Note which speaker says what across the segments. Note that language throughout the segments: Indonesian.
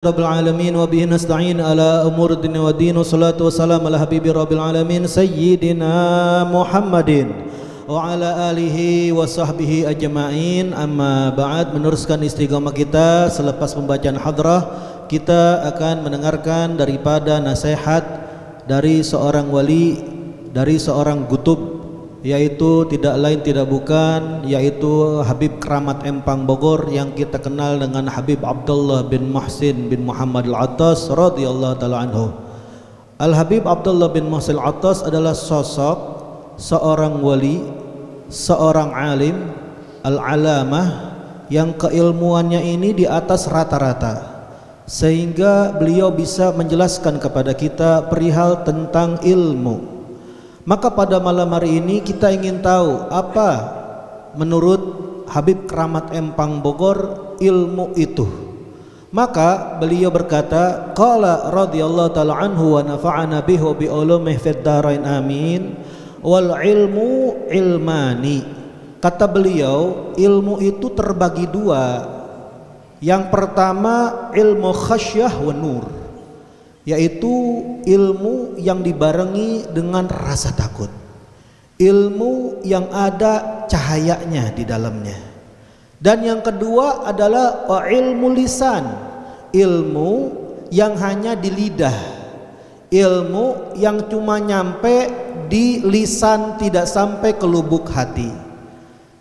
Speaker 1: Rabbil alamin wa bihi nasta'in ala umur dunya wa din wa salatu wa salam ala habibi rabbil alamin sayyidina Muhammadin wa ala alihi wa sahbihi ajma'in. Amma ba'd, meneruskan istiqamah kita selepas pembacaan hadrah, kita akan mendengarkan daripada nasihat dari seorang wali, dari seorang gutub, yaitu tidak lain tidak bukan yaitu Habib Keramat Empang Bogor yang kita kenal dengan Habib Abdullah bin Muhsin bin Muhammad Al-Attas radhiyallahu taala anhu. Al-Habib Abdullah bin Muhsin Al-Attas adalah sosok seorang wali, seorang alim, al-alamah yang keilmuannya ini di atas rata-rata, sehingga beliau bisa menjelaskan kepada kita perihal tentang ilmu. Maka pada malam hari ini kita ingin tahu apa menurut Habib Keramat Empang Bogor ilmu itu. Maka beliau berkata, qala radhiyallahu ta'ala anhu wa nafa'ana bihi wa bi ulumih fid dharain amin, wal ilmu ilmani. Kata beliau, ilmu itu terbagi dua. Yang pertama ilmu khasyah wa nur, yaitu ilmu yang dibarengi dengan rasa takut, ilmu yang ada cahayanya di dalamnya. Dan yang kedua adalah ilmu lisan, ilmu yang hanya di lidah, ilmu yang cuma nyampe di lisan, tidak sampai ke lubuk hati,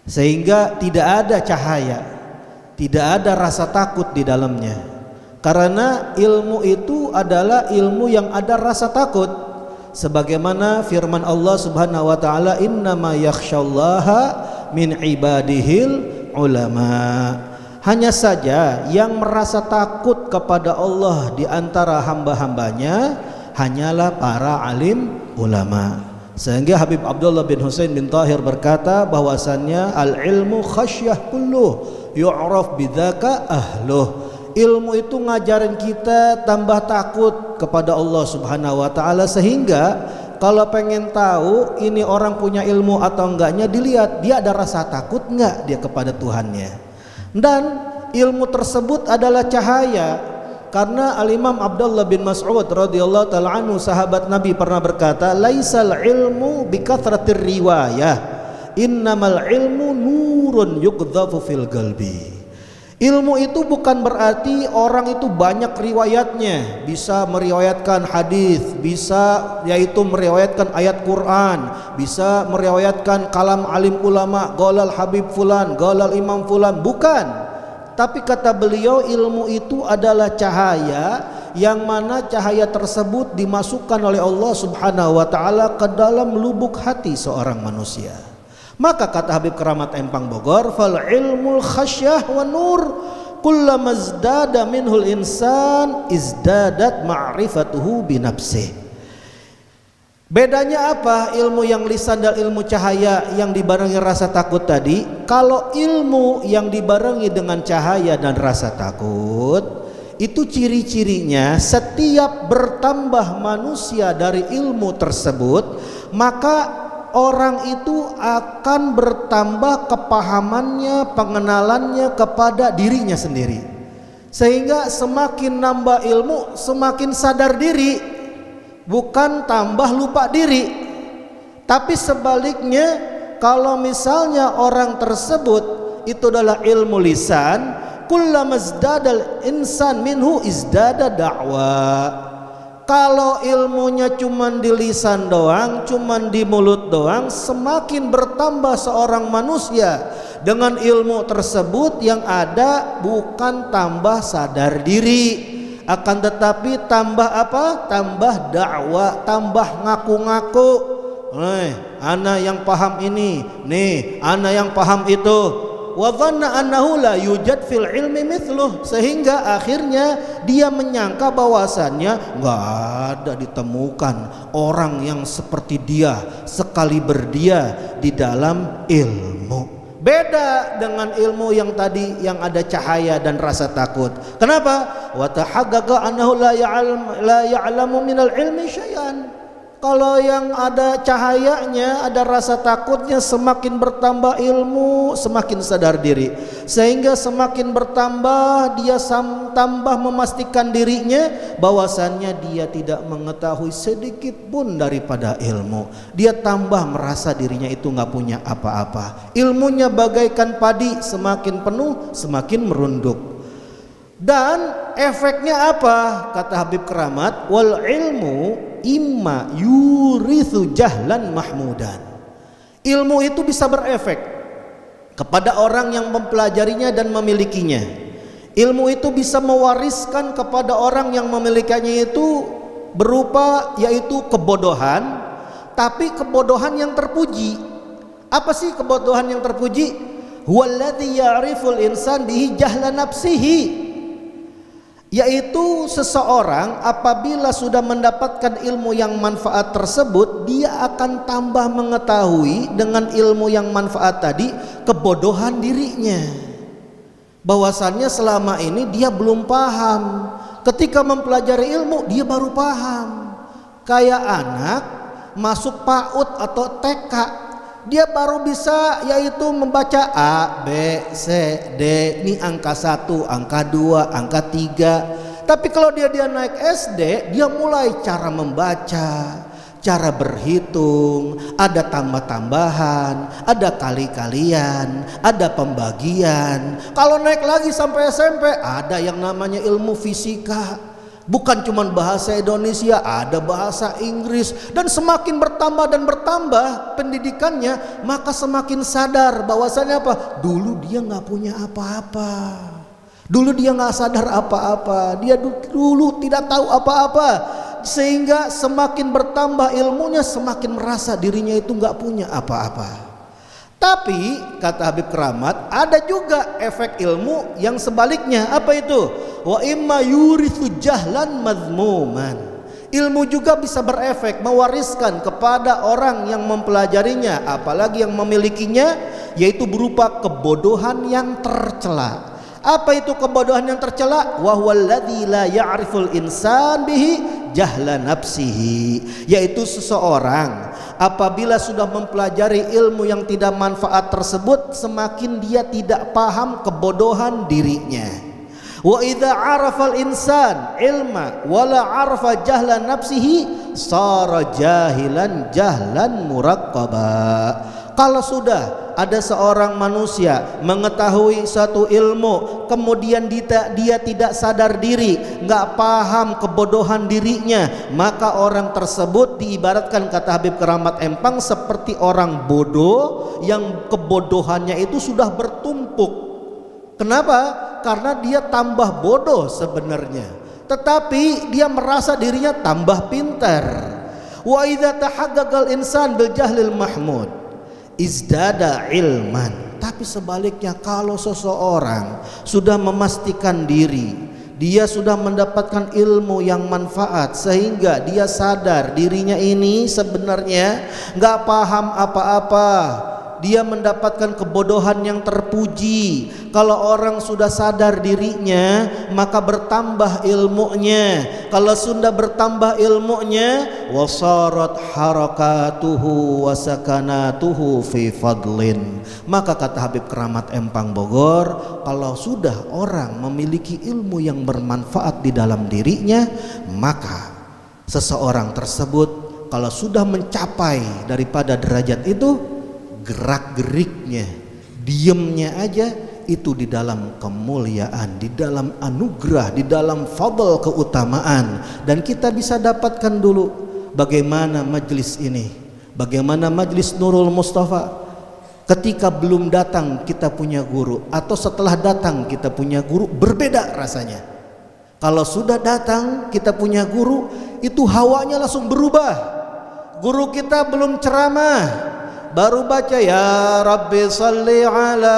Speaker 1: sehingga tidak ada cahaya, tidak ada rasa takut di dalamnya. Karena ilmu itu adalah ilmu yang ada rasa takut, sebagaimana firman Allah Subhanahu wa taala, innama yakhsyallaha min ibadihil ulama. Hanya saja yang merasa takut kepada Allah di antara hamba-hambanya hanyalah para alim ulama. Sehingga Habib Abdullah bin Husain bin Tahir berkata bahwasannya al ilmu khasyah kulluh yu'raf bidzaka ahluh. Ilmu itu ngajarin kita tambah takut kepada Allah Subhanahu wa taala, sehingga kalau pengen tahu ini orang punya ilmu atau enggaknya, dilihat dia ada rasa takut enggak dia kepada Tuhannya. Dan ilmu tersebut adalah cahaya, karena Al-Imam Abdullah bin Mas'ud radhiyallahu taala anhu, sahabat Nabi, pernah berkata, laisal ilmu bikathratir riwayah, innamal ilmu nurun yuqdhafu fil qalbi. Ilmu itu bukan berarti orang itu banyak riwayatnya, bisa meriwayatkan hadis, bisa yaitu meriwayatkan ayat Quran, bisa meriwayatkan kalam alim ulama, golal Habib fulan, golal Imam fulan, bukan. Tapi kata beliau, ilmu itu adalah cahaya, yang mana cahaya tersebut dimasukkan oleh Allah Subhanahu wa taala ke dalam lubuk hati seorang manusia. Maka kata Habib Keramat Empang Bogor, fal ilmul khasyah wa nur, kullama izdada minhul insan izdadat ma'rifatuhu binafsih. Bedanya apa ilmu yang lisan dan ilmu cahaya yang dibarengi rasa takut tadi? Kalau ilmu yang dibarengi dengan cahaya dan rasa takut, itu ciri-cirinya setiap bertambah manusia dari ilmu tersebut, maka orang itu akan bertambah kepahamannya, pengenalannya kepada dirinya sendiri, sehingga semakin nambah ilmu semakin sadar diri, bukan tambah lupa diri. Tapi sebaliknya, kalau misalnya orang tersebut itu adalah ilmu lisan, kullama izdadal insan minhu izdada da'wa. Kalau ilmunya cuman di lisan doang, cuman di mulut doang, semakin bertambah seorang manusia dengan ilmu tersebut, yang ada bukan tambah sadar diri, akan tetapi tambah apa? Tambah dakwah, tambah ngaku-ngaku. Ana yang paham ini, nih ana yang paham itu. Wa dhanna annahu la yujad fil ilmi mithluh, sehingga akhirnya dia menyangka bahwasannya enggak ada ditemukan orang yang seperti dia, sekali berdia di dalam ilmu. Beda dengan ilmu yang tadi yang ada cahaya dan rasa takut. Kenapa? Wa tahaqqaqa annahu la ya'lamu minal ilmi syai'an. Kalau yang ada cahayanya, ada rasa takutnya, semakin bertambah ilmu, semakin sadar diri, sehingga semakin bertambah dia tambah memastikan dirinya bahwasannya dia tidak mengetahui sedikit pun daripada ilmu. Dia tambah merasa dirinya itu nggak punya apa-apa. Ilmunya bagaikan padi, semakin penuh semakin merunduk. Dan efeknya apa? Kata Habib Keramat, wal ilmu imma yurithu jahlan mahmudan. Ilmu itu bisa berefek kepada orang yang mempelajarinya dan memilikinya. Ilmu itu bisa mewariskan kepada orang yang memilikinya itu berupa yaitu kebodohan, tapi kebodohan yang terpuji. Apa sih kebodohan yang terpuji? Huwallazi ya'riful insan bihi jahla nafsihi. Yaitu seseorang apabila sudah mendapatkan ilmu yang manfaat tersebut, dia akan tambah mengetahui dengan ilmu yang manfaat tadi kebodohan dirinya, bahwasannya selama ini dia belum paham. Ketika mempelajari ilmu dia baru paham. Kayak anak masuk PAUD atau TK, dia baru bisa yaitu membaca A, B, C, D, ini angka 1, angka 2, angka 3. Tapi kalau dia naik SD, dia mulai cara membaca, cara berhitung, ada tambah-tambahan, ada kali-kalian, ada pembagian. Kalau naik lagi sampai SMP, ada yang namanya ilmu fisika. Bukan cuma bahasa Indonesia, ada bahasa Inggris. Dan semakin bertambah dan bertambah pendidikannya, maka semakin sadar bahwasannya apa? Dulu dia nggak punya apa-apa. Dulu dia nggak sadar apa-apa. Dia dulu tidak tahu apa-apa. Sehingga semakin bertambah ilmunya, semakin merasa dirinya itu nggak punya apa-apa. Tapi kata Habib Keramat, ada juga efek ilmu yang sebaliknya. Apa itu? Wa imma yurithu jahlan madhmuman. Ilmu juga bisa berefek mewariskan kepada orang yang mempelajarinya, apalagi yang memilikinya, yaitu berupa kebodohan yang tercela. Apa itu kebodohan yang tercela? Wa huwallazi la ya'riful insan bihi jahla nafsihi. Yaitu seseorang apabila sudah mempelajari ilmu yang tidak manfaat tersebut, semakin dia tidak paham kebodohan dirinya. Wa idza 'arafal insan ilma wala 'arafa jahla nafsihi sara jahilan jahlan muraqqaba. Kalau sudah ada seorang manusia mengetahui satu ilmu, kemudian dia tidak sadar diri, nggak paham kebodohan dirinya, maka orang tersebut diibaratkan kata Habib Keramat Empang seperti orang bodoh yang kebodohannya itu sudah bertumpuk. Kenapa? Karena dia tambah bodoh sebenarnya, tetapi dia merasa dirinya tambah pintar. Wa idza tahaqqaqal insan bil jahlil mahmud izdada ilman. Tapi sebaliknya, kalau seseorang sudah memastikan diri, dia sudah mendapatkan ilmu yang manfaat sehingga dia sadar dirinya ini sebenarnya nggak paham apa-apa, dia mendapatkan kebodohan yang terpuji. Kalau orang sudah sadar dirinya, maka bertambah ilmunya. Kalau sudah bertambah ilmunya, wasarat harakatuhu wasakanatuhu fi fadlin. Maka kata Habib Keramat Empang Bogor, kalau sudah orang memiliki ilmu yang bermanfaat di dalam dirinya, maka seseorang tersebut kalau sudah mencapai daripada derajat itu, gerak-geriknya, diamnya aja itu di dalam kemuliaan, di dalam anugerah, di dalam fadl keutamaan. Dan kita bisa dapatkan dulu bagaimana majelis ini, bagaimana majelis Nurul Mustafa. Ketika belum datang kita punya guru, atau setelah datang kita punya guru, berbeda rasanya. Kalau sudah datang kita punya guru, itu hawanya langsung berubah. Guru kita belum ceramah, baru baca ya Rabbi salli ala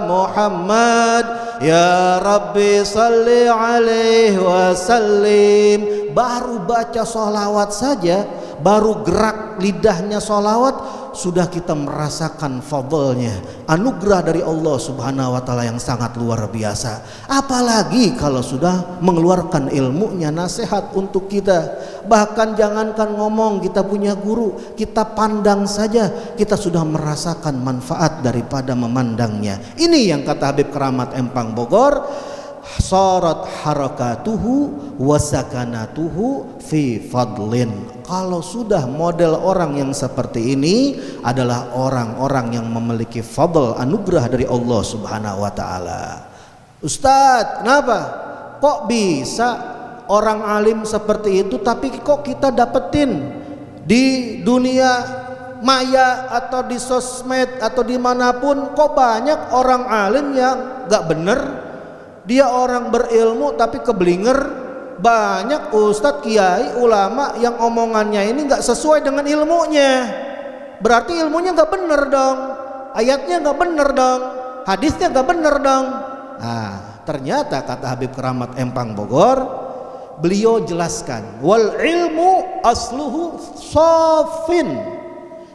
Speaker 1: Muhammad, ya Rabbi salli alaihi wasallim, baru baca sholawat saja, baru gerak lidahnya sholawat, sudah kita merasakan fadlnya, anugerah dari Allah Subhanahu wa Ta'ala yang sangat luar biasa. Apalagi kalau sudah mengeluarkan ilmunya, nasihat untuk kita. Bahkan jangankan ngomong, kita punya guru, kita pandang saja, kita sudah merasakan manfaat daripada memandangnya. Ini yang kata Habib Keramat Empang Bogor, sarat harakatuhu wasakanatuhu fi fadlin. Kalau sudah model orang yang seperti ini adalah orang-orang yang memiliki fadl, anugerah dari Allah Subhanahu wa taala. Ustadz, kenapa? Kok bisa orang alim seperti itu tapi kok kita dapetin di dunia maya atau di sosmed atau dimanapun kok banyak orang alim yang gak bener, dia orang berilmu tapi keblinger. Banyak ustadz, kiai, ulama yang omongannya ini gak sesuai dengan ilmunya, berarti ilmunya gak bener dong, ayatnya gak bener dong, hadisnya gak bener dong. Nah, ternyata kata Habib Keramat Empang Bogor, beliau jelaskan wal ilmu asluhu safin.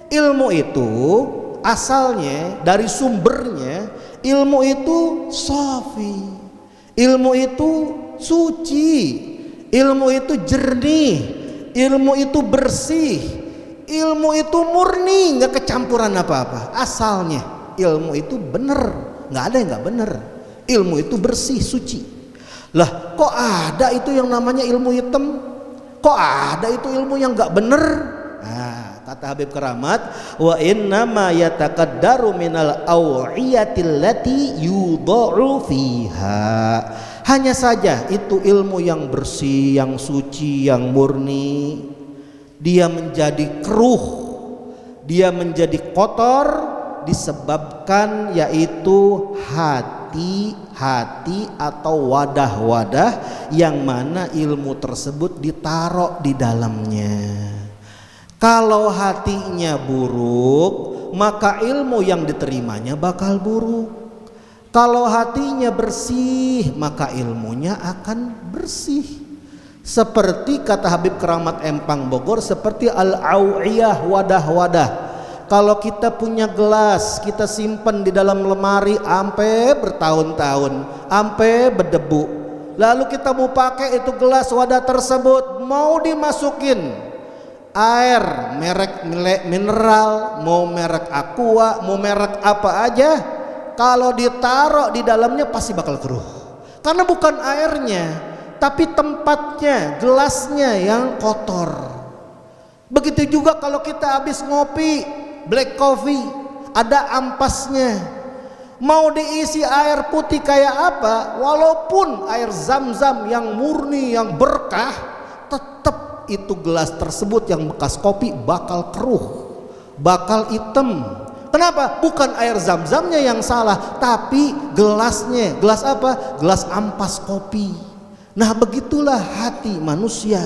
Speaker 1: Ilmu itu asalnya dari sumbernya, ilmu itu safi, ilmu itu suci, ilmu itu jernih, ilmu itu bersih, ilmu itu murni, nggak kecampuran apa-apa. Asalnya ilmu itu bener, nggak ada yang nggak bener. Ilmu itu bersih, suci. Lah, kok ada itu yang namanya ilmu hitam? Kok ada itu ilmu yang nggak bener? Nah, kata Habib Keramat, wa inna ma yataqaddaru minal awiyatil lati yudha'u fiha. Hanya saja itu ilmu yang bersih, yang suci, yang murni, dia menjadi keruh, dia menjadi kotor disebabkan yaitu hati atau wadah-wadah yang mana ilmu tersebut ditaruh di dalamnya. Kalau hatinya buruk, maka ilmu yang diterimanya bakal buruk. Kalau hatinya bersih, maka ilmunya akan bersih. Seperti kata Habib Keramat Empang Bogor, seperti al-awiyah, wadah-wadah. Kalau kita punya gelas, kita simpan di dalam lemari sampai bertahun-tahun, sampai berdebu. Lalu kita mau pakai itu gelas wadah tersebut, mau dimasukin air merek mineral, mau merek aqua, mau merek apa aja, kalau ditaruh di dalamnya pasti bakal keruh. Karena bukan airnya, tapi tempatnya, gelasnya yang kotor. Begitu juga kalau kita habis ngopi black coffee, ada ampasnya, mau diisi air putih kayak apa, walaupun air zam-zam yang murni, yang berkah, tetap itu gelas tersebut yang bekas kopi bakal keruh, bakal hitam. Kenapa? Bukan air zam-zamnya yang salah, tapi gelasnya. Gelas apa? Gelas ampas kopi. Nah, begitulah hati manusia.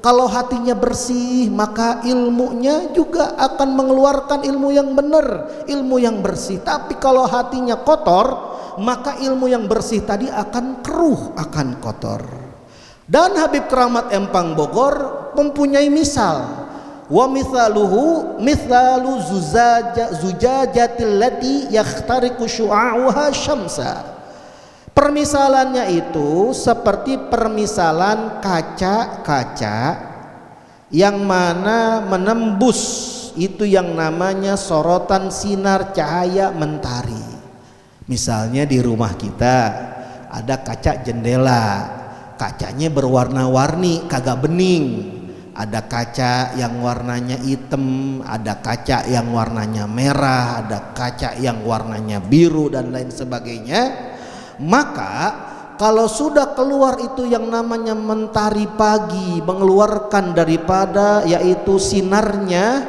Speaker 1: Kalau hatinya bersih, maka ilmunya juga akan mengeluarkan ilmu yang benar, ilmu yang bersih. Tapi kalau hatinya kotor, maka ilmu yang bersih tadi akan keruh, akan kotor. Dan Habib Keramat Empang Bogor mempunyai misal. Wa mithaluhu mithalu zujajatil lati yakhtariqu syu'a'uha syamsa. Permisalannya itu seperti permisalan kaca-kaca yang mana menembus itu yang namanya sorotan sinar cahaya mentari. Misalnya di rumah kita ada kaca jendela, kacanya berwarna-warni, kagak bening. Ada kaca yang warnanya hitam, ada kaca yang warnanya merah, ada kaca yang warnanya biru dan lain sebagainya. Maka kalau sudah keluar itu yang namanya mentari pagi, mengeluarkan daripada yaitu sinarnya,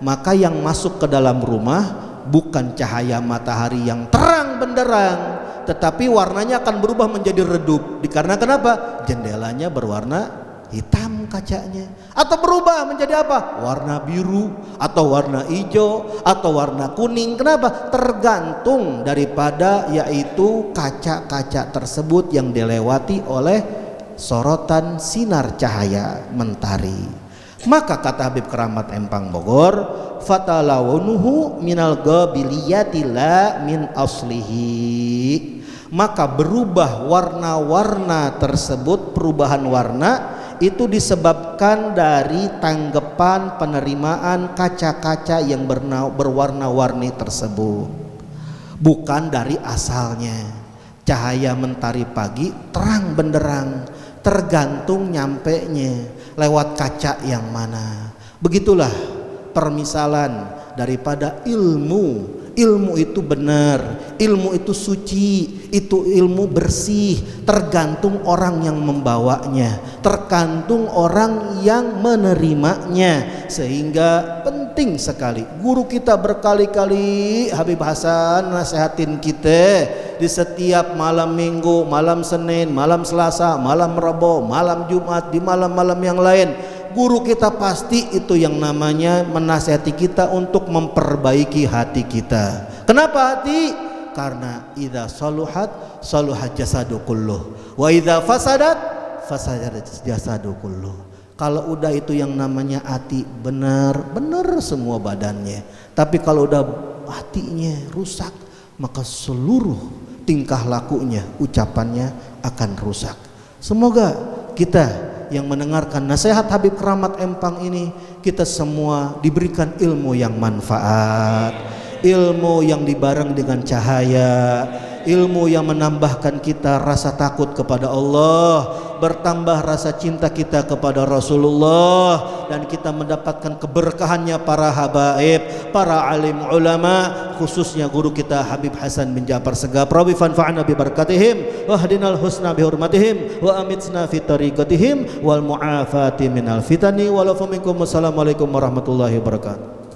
Speaker 1: maka yang masuk ke dalam rumah bukan cahaya matahari yang terang benderang, tetapi warnanya akan berubah menjadi redup. Dikarenakan apa? Jendelanya berwarna hitam kacanya, atau berubah menjadi apa? Warna biru atau warna hijau atau warna kuning. Kenapa? Tergantung daripada yaitu kaca-kaca tersebut yang dilewati oleh sorotan sinar cahaya mentari. Maka kata Habib Keramat Empang Bogor, fatalawunuhu minal gabiliyati la min aslihi. Maka berubah warna-warna tersebut, perubahan warna itu disebabkan dari tanggapan penerimaan kaca-kaca yang berwarna-warni tersebut, bukan dari asalnya. Cahaya mentari pagi terang benderang, tergantung nyampenya lewat kaca yang mana. Begitulah permisalan daripada ilmu. Ilmu itu benar, ilmu itu suci, itu ilmu bersih. Tergantung orang yang membawanya, tergantung orang yang menerimanya. Sehingga penting sekali. Guru kita berkali-kali, Habib Hasan, nasihatin kita di setiap malam Minggu, malam Senin, malam Selasa, malam Rabu, malam Jumat, di malam-malam yang lain. Guru kita pasti itu yang namanya menasihati kita untuk memperbaiki hati kita. Kenapa hati? Karena idza saluhat saluhat jasadu kulluh wa idza fasadat fasadat jasadu kulluh. Kalau udah itu yang namanya hati benar semua badannya. Tapi kalau udah hatinya rusak, maka seluruh tingkah lakunya, ucapannya akan rusak. Semoga kita yang mendengarkan nasihat Habib Keramat Empang ini, kita semua diberikan ilmu yang manfaat, ilmu yang dibareng dengan cahaya, ilmu yang menambahkan kita rasa takut kepada Allah, bertambah rasa cinta kita kepada Rasulullah, dan kita mendapatkan keberkahannya para habaib, para alim ulama, khususnya guru kita Habib Hasan bin Ja'far Segaf. Rabbi fanfa'na bi barakatihim wahdinal husna bi hurmatihim wa amitna fi tariqatihim wal mu'afati minal fitani wa lafu minkum. Wassalamualaikum warahmatullahi wabarakatuh.